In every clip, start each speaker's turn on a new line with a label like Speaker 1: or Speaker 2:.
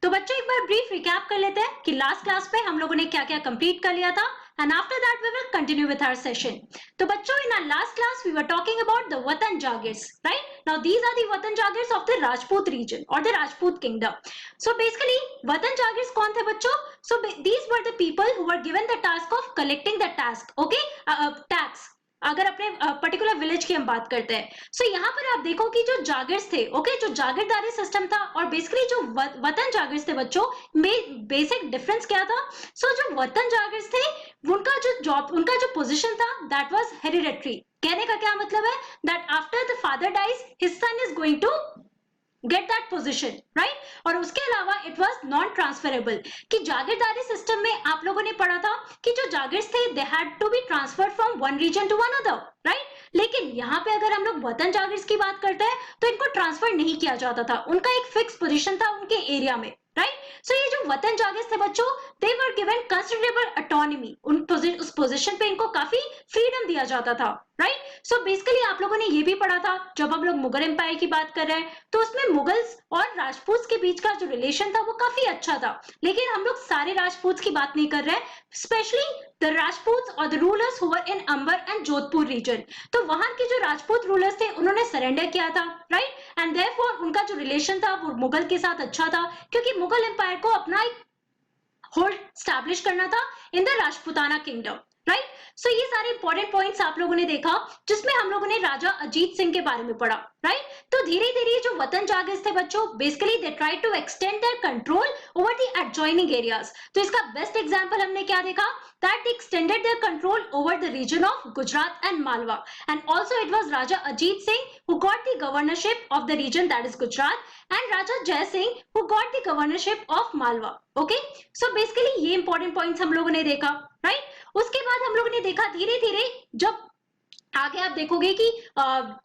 Speaker 1: तो बच्चों एक बार ब्रीफ रिकैप कर लेते हैं कि लास्ट क्लास में हम लोगों ने क्या क्या कंप्लीट कर लिया था and after that we will continue with our session. तो बच्चों in our last class we were talking about the watan jagirs, right? Now these are the watan jagirs of the Rajput region और the Rajput kingdom. So basically watan jagirs कौन थे बच्चों? So these were the people who were given the task of collecting the task, okay, tax. अगर अपने particular village की हम बात करते हैं, सो यहाँ पर आप देखो कि जो जागिर्स थे, ओके, जो जागीरदारी सिस्टम था और बेसिकली जो वतन जागिर्स थे बच्चों, में बेसिक डिफरेंस क्या था? सो जो वतन जागिर्स थे उनका जो जॉब, उनका जो पोजीशन था दैट वाज हेरिडेटरी। कहने का क्या मतलब है? That after the father dies his son is going to get that position, right? और उसके अलावा इट वॉज नॉन ट्रांसफरेबल, कि जागीरदारी सिस्टम में आप लोगों ने पढ़ा था कि जो जागिर्स थे they had to be transferred from one region to one other, right? लेकिन यहाँ पे अगर हम लोग वतन जागिर्स की बात करते हैं तो इनको ट्रांसफर नहीं किया जाता था, उनका एक फिक्स पोजीशन था उनके एरिया में, राइट? सो ये जो वतन जागिर्स थे बच्चों, they were given considerable autonomy, उस पोजीशन पे इनको काफी फ्रीडम दिया जाता था, राइट? सो बेसिकली आप लोगों ने ये भी पढ़ा था जब हम लोग मुगल एम्पायर की बात कर रहे हैं तो उसमें मुगल्स और राजपूत के बीच का जो रिलेशन था वो काफी अच्छा था, लेकिन हम लोग सारे राजपूत की बात नहीं कर रहे हैं, स्पेशली द राजपूत और the rulers who were in Amber and Jodhpur region. तो वहां के जो राजपूत रूलर्स थे उन्होंने सरेंडर किया था, राइट? एंड देयरफॉर उनका जो रिलेशन था वो मुगल के साथ अच्छा था, क्योंकि मुगल एम्पायर को अपना एक होल्ड स्टैब्लिश करना था in the Rajputana kingdom, right? So ये सारे इंपॉर्टेंट पॉइंट्स आप लोगों ने देखा जिसमें हम लोगों ने राजा अजीत सिंह के बारे में पढ़ा, राइट? तो धीरे धीरे जो वतन जागिर्स थे बच्चों, basically they try to extend their control over the adjoining areas. तो इसका बेस्ट एग्जांपल हमने क्या देखा? That they extended their control over the region of Gujarat and Malwa, and also it was Raja Ajit Singh who got the governorship of the region that is Gujarat and Raja Jai Singh who got the governorship of Malwa, okay? So basically ये important points हम लोगों ने देखा, right? उसके बाद हम लोगों ने देखा धीरे धीरे जब आगे आप देखोगे कि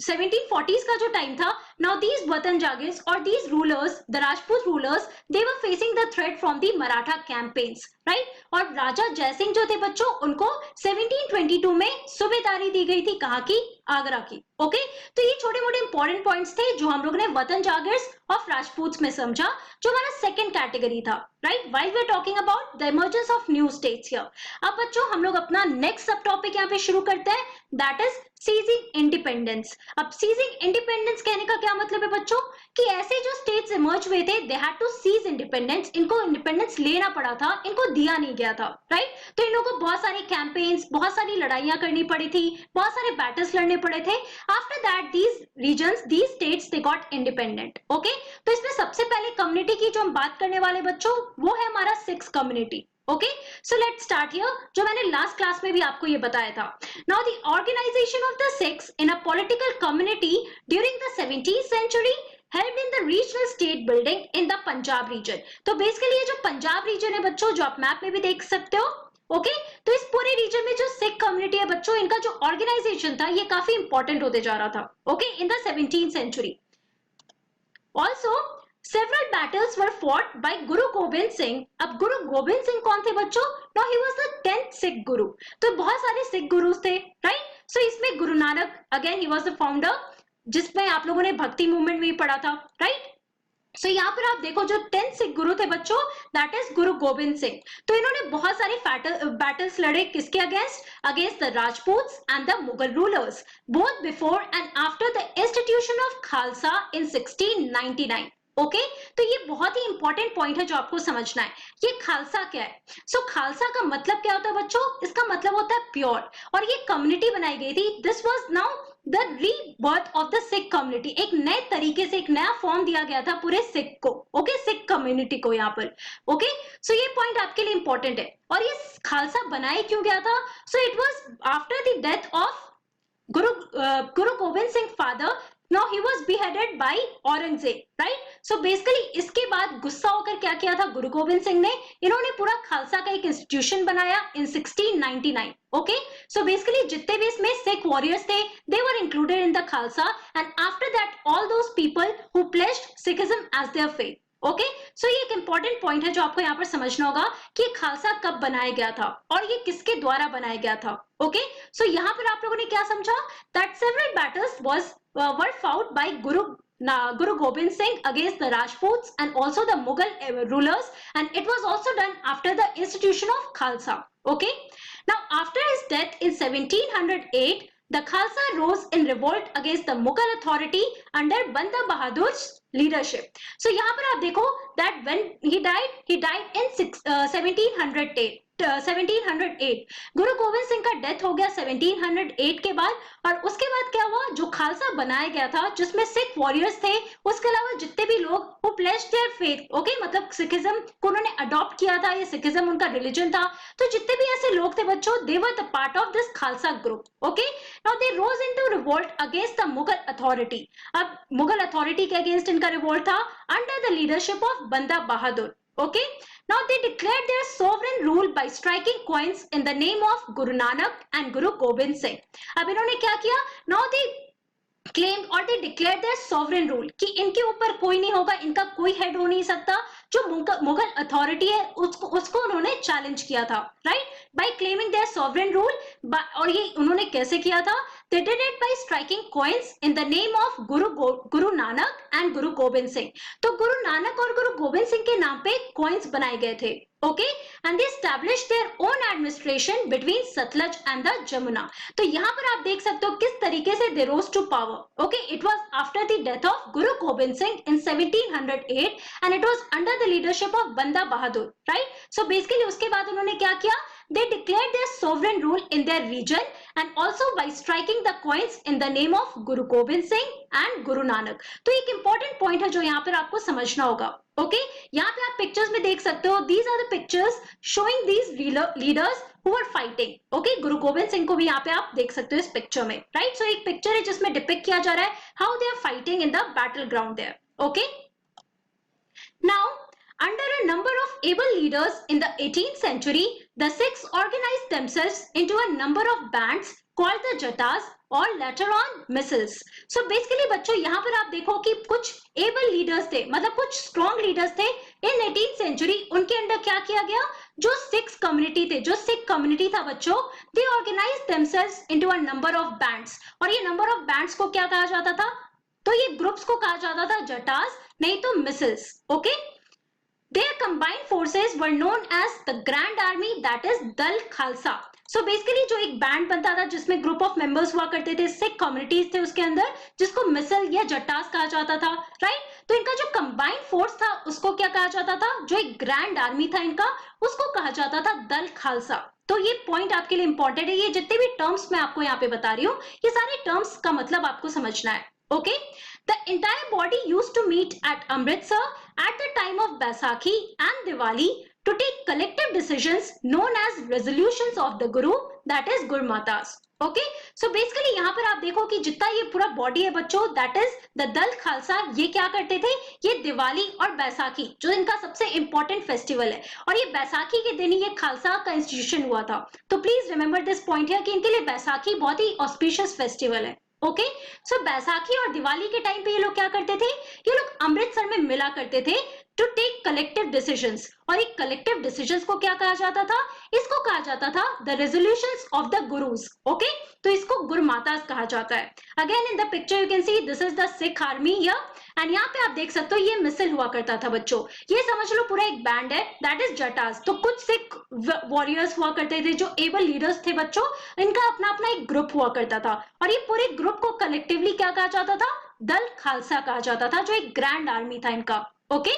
Speaker 1: 1740s का जो टाइम था, नाउ दीज वतन जागिर्स और these rulers, the Rajput rulers, they were facing the threat from the Maratha campaigns, right? और राजा जयसिंह जो थे बच्चों, उनको 1722 में सूबेदारी दी गई थी, कहाँ की? आगरा की, ओके? तो ये छोटे मोटे इंपॉर्टेंट पॉइंट्स थे जो हम लोग ने वतन जागिर्स ऑफ राजपूत में समझा, जो हमारा सेकंड कैटेगरी था, right? While we are talking about the emergence of new states here. अब बच्चों हम लोग अपना नेक्स्ट सब टॉपिक यहाँ पे शुरू करते हैं, दैट इज सीजिंग इंडिपेंडेंस। अब सीजिंग इंडिपेंडेंस कहने का क्या मतलब है बच्चों? कि ऐसे जो स्टेट्स इमर्ज हुए थे they had to seize independence, इनको इंडिपेंडेंस लेना पड़ा था, इनको दिया नहीं गया था, राइट? तो इन लोगों को बहुत सारे कैंपेन्स, बहुत सारी लड़ाइयां करनी पड़ी थी, बहुत सारे बैटल्स लड़ने पड़े थे। After that these regions, these states they got independent, okay? तो इसमें सबसे पहले कम्युनिटी की जो हम बात करने वाले बच्चों, वो है हमारा six community, okay? So let's start here, जो मैंने लास्ट क्लास में भी आपको ये बताया था। Now the organisation of the Sikhs in a political community during the 17th century helped in the regional state building in the Punjab region। तो basically ये जो पंजाब रीजन है बच्चों, जो आप मैप में भी देख सकते हो, ओके? तो इस पूरे रीजन में जो सिख कम्युनिटी है बच्चों, इनका जो ऑर्गेनाइजेशन था ये काफी इंपॉर्टेंट होते जा रहा था, okay, in the 17th century. Also several battles were fought by गुरु गोबिंद सिंह। अब गुरु गोबिंद सिंह कौन थे बच्चों? Now he was the 10th Sikh गुरु। तो बहुत सारे सिख गुरुज थे, राइट? सो इसमें Guru Nanak, again he was the founder, जिसमें आप लोगों ने भक्ति मूवमेंट भी पढ़ा था, राइट? सो यहाँ पर आप देखो जो 10th सिख गुरु थे बच्चों, दैट इज गुरु गोबिंद सिंह। तो इन्होंने बहुत सारे बैटल्स लड़े, किसके against? Against the Rajputs and the Mughal rulers, both before and after the institution of Khalsa in 1699, okay? तो ये बहुत ही इंपॉर्टेंट पॉइंट है जो आपको समझना है। ये खालसा क्या है? सो खालसा का मतलब क्या होता है बच्चों? इसका मतलब होता है प्योर, और ये कम्युनिटी बनाई गई थी, this was now the rebirth of the Sikh community. एक नए तरीके से एक नया फॉर्म दिया गया था पूरे सिख को, ओके, सिख कम्युनिटी को यहाँ पर, ओके? सो ये पॉइंट आपके लिए इंपॉर्टेंट है। और ये खालसा बनाया क्यों गया था? So it was after the death of Guru Gobind Singh father, now he was beheaded by Aurangzeb, right? So basically इसके बाद गुस्सा होकर क्या किया था गुरु गोबिंद सिंह ने? इन्होंने पूरा खालसा का एक इंस्टीट्यूशन बनाया इन 1699, ओके? सो बेसिकली जितने भी इसमें सिख वॉरियर्स थे, they were included in the Khalsa, and after that all those people who pledged Sikhism as their faith, okay? So ये एक इंपॉर्टेंट पॉइंट है जो आपको यहाँ पर समझना होगा कि खालसा कब बनाया गया था और ये किसके द्वारा बनाया गया था, ओके? सो यहाँ पर आप लोगों ने क्या समझा? That several battles were fought by Guru Guru Gobind Singh against the Rajputs and also the Mughal rulers, and it was also done after the institution of Khalsa. Okay. Now after his death in 1708, the Khalsa rose in revolt against the Mughal authority under Banda Bahadur's leadership. So यहाँ पर आप देखो that when he died in 1708. 1708 गुरु गोविंद सिंह का death हो गया 1708 के बाद, और उसके बाद क्या हुआ, जो खालसा बनाया गया था जिसमें सिख वॉरियर्स थे, उसके अलावा जितने भी लोग वो प्लेज्ड देयर फेथ, ओके, मतलब सिखिज्म को उन्होंने अडॉप्ट किया था, ये सिखिज्म उनका रिलीजन था, तो जितने भी ऐसे लोग थे बच्चों, they were the part of this Khalsa group. Okay, now they rose into revolt against the Mughal authority. अब मुगल अथॉरिटी के अगेंस्ट इनका रिवोल्ट था under the leadership of Banda Bahadur. Okay, now they declared their sovereign rule by striking coins in the name of Guru Nanak and Guru Gobind Singh. अब इन्होंने क्या किया, now they claimed or they declared their sovereign rule कि इनके ऊपर कोई नहीं होगा, इनका कोई हेड हो नहीं सकता, जो मुगल अथॉरिटी है उसको उन्होंने चैलेंज किया था, right, by claiming their sovereign rule. और ये उन्होंने कैसे किया था, they did it by striking coins in the name of Guru Nanak and Guru Gobind Singh. तो गुरु नानक और गुरु गोविंद सिंह के नाम पे coins बनाए गए थे. Okay, and they established their own administration between Satluj and the Jamuna. तो यहाँ पर आप देख सकते हो किस तरीके से they rose to power. Okay, it was after the death of Guru Gobind Singh in 1708 and it was under the leadership of Banda Bahadur, right? So basically उसके बाद उन्होंने क्या किया, they declared their sovereign rule in their region and also by striking the coins in the name of Guru Gobind Singh and Guru Nanak. तो एक important point है जो यहाँ पर आपको समझना होगा. ओके, यहाँ पे आप पिक्चर्स में देख सकते हो, these are the pictures showing these leaders who are fighting. Okay, गुरु गोविंद सिंह को भी यहाँ पे आप देख सकते हो इस पिक्चर में, राइट. सो एक पिक्चर है जिसमें डिपिक्ट किया जा रहा है how they are fighting in the battleground there. Okay, now under a number of able leaders in the 18th century, the Sikhs organized themselves into a number of bands called the Jatas और later on micelles. So basically बच्चों यहाँ पर आप देखो कि कुछ able leaders थे, मतलब कुछ स्ट्रॉन्ग लीडर्स थे इन 18th सेंचुरी. उनके अंडर क्या किया गया, जो सिख कम्युनिटी थे, जो सिख कम्युनिटी था बच्चों, they organise themselves into a number of bands. और ये नंबर ऑफ बैंड्स को क्या कहा जाता था, तो ये ग्रुप्स को कहा जाता था जटास, नहीं तो micelles. Okay, their combined forces were known as the Grand Army, that is Dal Khalsa. So basically जो एक बैंड बनता था जिसमें ग्रुप ऑफ मेंबर्स हुआ करते थे, सिख कम्युनिटीज थे उसके अंदर, जिसको मिसल या जटास कहा जाता था, राइट. तो इनका जो कंबाइंड फोर्स था उसको क्या कहा जाता था, जो एक ग्रैंड आर्मी था इनका, उसको कहा जाता था दल खालसा. तो ये पॉइंट आपके लिए इंपॉर्टेंट है. ये जितने भी टर्म्स मैं आपको यहाँ पे बता रही हूँ, ये सारे टर्म्स का मतलब आपको समझना है. Okay, the entire body used to meet at Amritsar at the time of Baisakhi and Diwali to take collective decisions known as resolutions of the Guru, that is Gurmatas. Okay, so basically यहाँ पर आप देखो कि जितना ये पूरा body है बच्चों, that is the दल खालसा, ये क्या करते थे, ये दिवाली और बैसाखी जो इनका सबसे इंपॉर्टेंट फेस्टिवल है, और ये बैसाखी के दिन ही ये खालसा का इंस्टीट्यूशन हुआ था. तो प्लीज रिमेंबर दिस पॉइंट है कि इनके लिए बैसाखी बहुत ही ऑस्पिशियस फेस्टिवल है. ओके, सो बैसाखी और दिवाली के टाइम पे ये लोग क्या करते थे, ये लोग अमृतसर में मिला करते थे टू टेक कलेक्टिव डिसीजंस. और एक कलेक्टिव डिसीजंस को क्या कहा जाता था, इसको कहा जाता था the resolutions of the gurus. Okay, तो इसको गुरुमातास कहा जाता है. Again in the picture you can see this is the Sikh army here, and यहाँ पे आप देख सकते हो ये मिसल हुआ करता था बच्चों. ये समझ लो पूरा एक बैंड है, दैट इज जटास. तो कुछ सिख वॉरियर्स हुआ करते थे जो एबल लीडर्स थे बच्चों, इनका अपना अपना एक ग्रुप हुआ करता था, और ये पूरे ग्रुप को कलेक्टिवली क्या कहा जाता था, दल खालसा कहा जाता था, जो एक ग्रैंड आर्मी था इनका. Okay,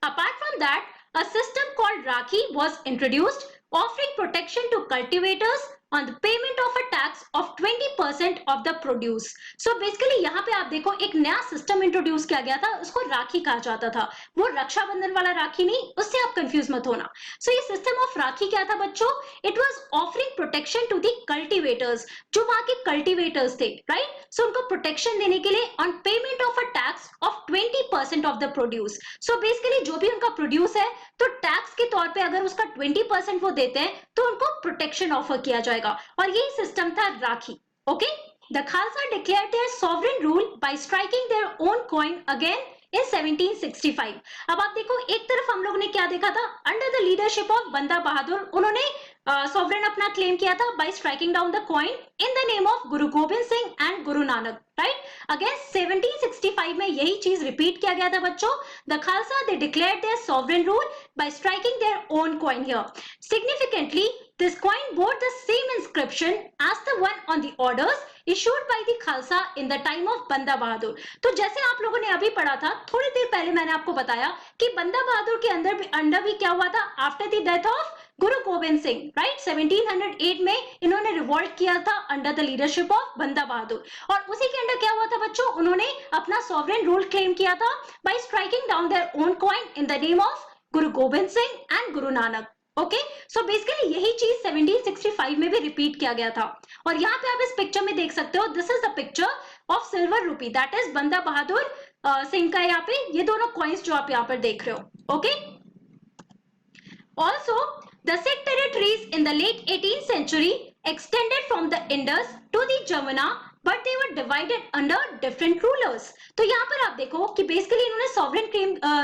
Speaker 1: apart from that, a system called Rakhi was introduced, offering protection to cultivators on the payment of a tax of 20% of the produce. So basically यहाँ पे आप देखो एक नया सिस्टम इंट्रोड्यूस किया गया था, उसको राखी कहा जाता था. वो रक्षाबंधन वाला राखी नहीं, उससे आप कंफ्यूज मत होना. सो ये सिस्टम ऑफ राखी क्या था बच्चों, it was offering protection to the cultivators, जो वहां के कल्टिवेटर्स थे, राइट. सो उनको प्रोटेक्शन देने के लिए on payment of a tax of 20% of the produce. So basically जो भी उनका प्रोड्यूस है, तो टैक्स के तौर पे अगर उसका 20% वो देते हैं तो उनको प्रोटेक्शन ऑफर किया जाएगा, और यही सिस्टम था rakhi. Okay, the Khalsa declared their sovereign rule by striking their own coin again in 1765. अब आप देखो, एक तरफ हम लोगों ने क्या देखा था, under the leadership of Banda बहादुर उन्होंने सॉवरेन अपना क्लेम किया था by striking down the coin in the name of Guru Gobind Singh and Guru Nanak, right. Again 1765 में यही चीज रिपीट किया गया था बच्चों. The Khalsa they declared their sovereign rule by striking their own coin here. Significantly this coin bore the same inscription as the one on the orders issued by the Khalsa in the time of बंदा बहादुर. तो जैसे आप लोगों ने अभी पढ़ा था, थोड़ी देर पहले मैंने आपको बताया कि बंदा बहादुर के अंडर भी क्या हुआ था after the death of Guru Gobind Singh, right. 1708 में इन्होंने रिवोल्ट किया था under the leadership of Banda बहादुर, और उसी के अंडर क्या हुआ था बच्चों, उन्होंने अपना सॉवरेन रूल क्लेम किया था by striking down their own coin in the name of Guru Gobind Singh and Guru Nanak. Okay, so basically यही चीज 1765 में भी रिपीट किया गया था. और यहाँ पे आप इस पिक्चर में देख सकते हो, this is the picture of silver रूपी, दैट इज बंदा बहादुर सिंह का. यहाँ पे ये दोनों कॉइन्स जो आप यहाँ पर देख रहे हो. Okay, also the Sikh territories in the late 18th century extended from the Indus to the Jamuna, but they were divided under different rulers. तो यहाँ पर आप देखो कि बेसिकली इन्होंने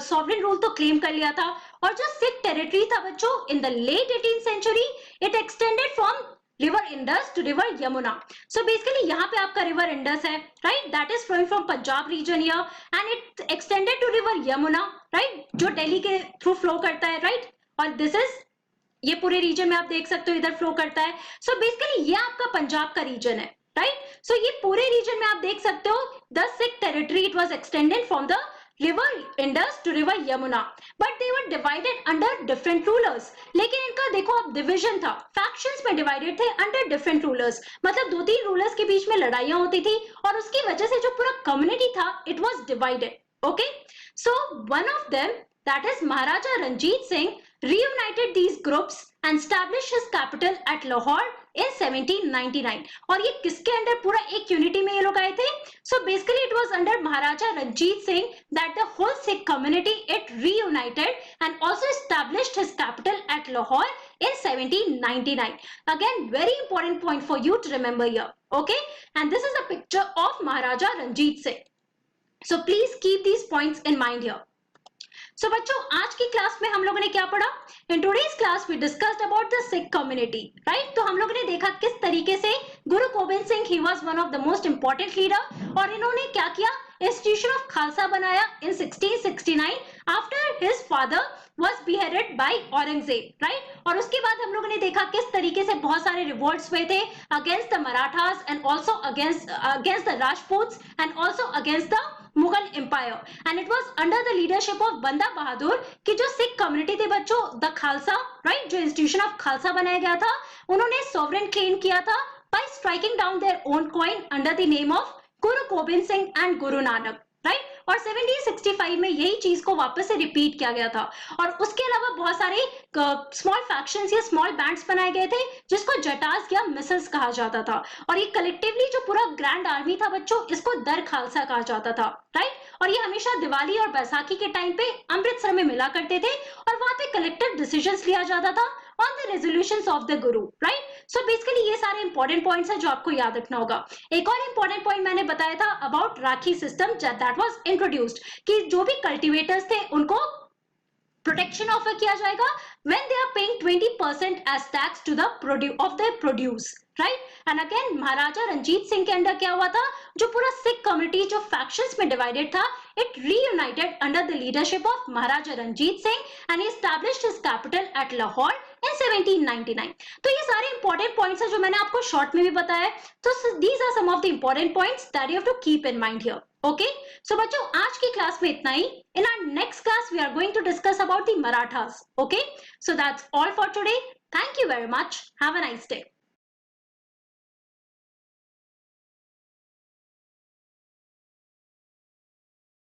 Speaker 1: सॉवरेन रूल तो क्लेम कर लिया था, और जो सिख टेरिटरी था बच्चों in the late 18th century it extended from river Indus to river Yamuna. So basically यहाँ पे आपका रिवर इंडस है, right, that is flowing from Punjab region here, and it extended to river Yamuna, right, जो दिल्ली के थ्रू फ्लो करता है, राइट. और दिस इज, ये पूरे रीजन में आप देख सकते हो इधर फ्लो करता है. सो बेसिकली ये आपका पंजाब का रीजन है, राइट. सो ये पूरे रीजन में आप देख सकते हो the Sikh territory it was extended from the river Indus to river Yamuna, but they were divided under different rulers. लेकिन इनका देखो अब डिवीजन था, फैक्शंस में डिवाइडेड थे अंडर डिफरेंट रूलर्स. मतलब 2-3 रूलर्स के बीच में लड़ाइयां होती थी, और उसकी वजह से जो पूरा कम्युनिटी था it was divided. Okay, so one of them that is Maharaja Ranjit Singh reunited these groups and established his capital at Lahore in 1799. और ये किसके अंडर पूरा एक यूनिटी में ये लोग आए थे? So basically it was under Maharaja Ranjit Singh that the whole Sikh community it reunited and also established his capital at Lahore in 1799. Again, very important point for you to remember here. Okay, and this is a picture of Maharaja Ranjit Singh. So please keep these points in mind here. So बच्चों, आज की class में हम लोगों ने क्या पढ़ा? In today's class we discussed about the Sikh community, right? तो हम लोगों ने देखा किस तरीके से गुरु Gobind Singh he was one of the most important leader, और इन्होंने क्या किया, इंस्टीट्यूशन ऑफ खालसा बनाया in 1669 after his father was beheaded by Aurangzeb, right? और उसके बाद हम लोगों ने देखा किस तरीके से बहुत सारे रिवोल्ट्स हुए थे against the Marathas and also against the Rajputs and also against the Mughal empire, and it was under the leadership of Banda Bahadur की जो सिख कम्युनिटी थे बच्चों, द खालसा, राइट, जो इंस्टीट्यूशन ऑफ खालसा बनाया गया था, उन्होंने सॉवरेन क्लेम किया था by striking down their own coin under the name of Guru Gobind Singh and Guru Nanak, right. और 1765 में यही चीज को वापस से रिपीट किया गया था, और उसके अलावा बहुत सारे स्मॉल फैक्शंस या स्मॉल बैंड्स बनाए गए थे जिसको जटास या मिसल्स कहा जाता था, और ये कलेक्टिवली जो पूरा ग्रैंड आर्मी था बच्चों इसको दर खालसा कहा जाता था, राइट. और ये हमेशा दिवाली और बैसाखी के टाइम पे अमृतसर में मिला करते थे, और वहां पे कलेक्टिव डिसीजंस लिया जाता था on the resolutions of the Guru, right. So basically ये सारे इंपॉर्टेंट पॉइंट्स हैं जो आपको याद रखना होगा. एक और इंपॉर्टेंट पॉइंट मैंने बताया था about rakhi system that was introduced, कि जो भी कल्टीवेटर्स थे उनको प्रोटेक्शन ऑफर किया जाएगा when they are paying 20% as tax to the of their produce, right. And again महाराजा रंजीत सिंह के अंडर क्या हुआ था, जो पूरा सिख कम्युनिटी जो फैक्शंस में डिवाइडेड था, it reunited under the leadership of Maharaja Ranjit Singh and he established his capital at Lahore in 1799. तो ये सारे इंपॉर्टेंट पॉइंट्स हैं जो मैंने आपको शॉर्ट में भी बताया है. तो these are some of the important points that you have to keep in mind here. Okay, so बच्चों आज की क्लास में इतना ही. In our next class we are going to discuss about the Marathas. Okay, so that's all for today. Thank you very much. Have a nice day.